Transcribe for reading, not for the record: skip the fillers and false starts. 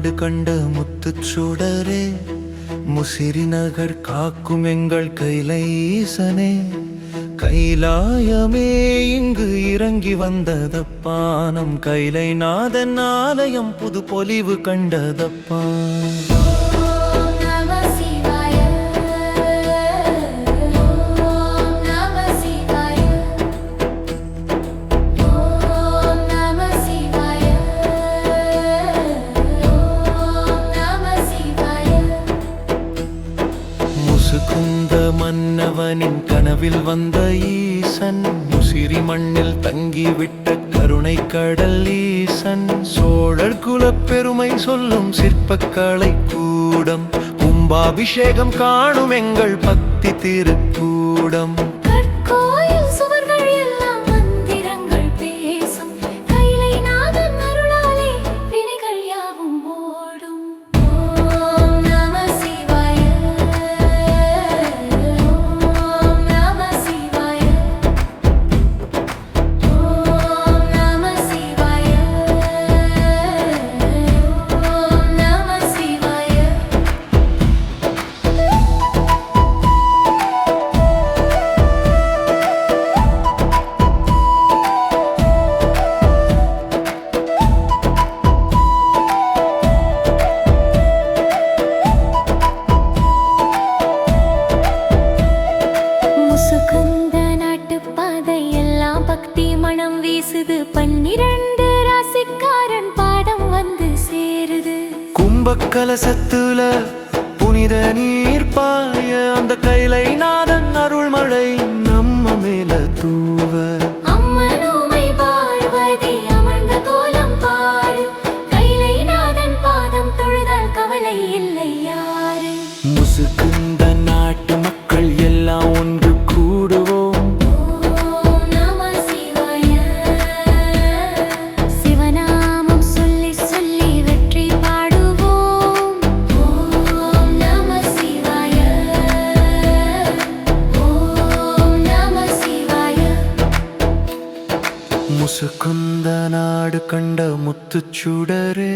நாடு கண்ட முத்துச்சுடரே, முசிறி நகர் காக்கும் எங்கள் கைலை ஈசனே. கைலாயமே இங்கு இறங்கி வந்ததப்பா, நம் கைலை நாதன் ஆலயம் புது பொலிவு கண்டதப்பா. முசுகுந்த மன்னவனின் கனவில் வந்த ஈசன், முசிறி மண்ணில் தங்கிவிட்ட கருணை கடல் ஈசன். சோழர் குலப் பெருமை சொல்லும் சிற்பக்கலை கூடம், கும்பாபிஷேகம் காணும் எங்கள் பக்தி திருக்கூடம். வீசுது 12 ராசிக்காரன் பாடம் வந்து சேருது. கும்பக்கலசத்துல புனித நீர் பாய, அந்த கைலை நாதன் அருள்மழை நம்ம மேல தூவ. அம்மனூமை வாழ்வதி அமர்ந்த கோலம் பாரு, கைலை நாதன் பாதம் தொழுதால் கவலை இல்லை யாரு. முசுகுந்த நாட்டு மக்கள் எல்லாம் ஒன்று கூடுவோம். முசுகுந்த நாடு கண்ட முத்துச்சுடரே,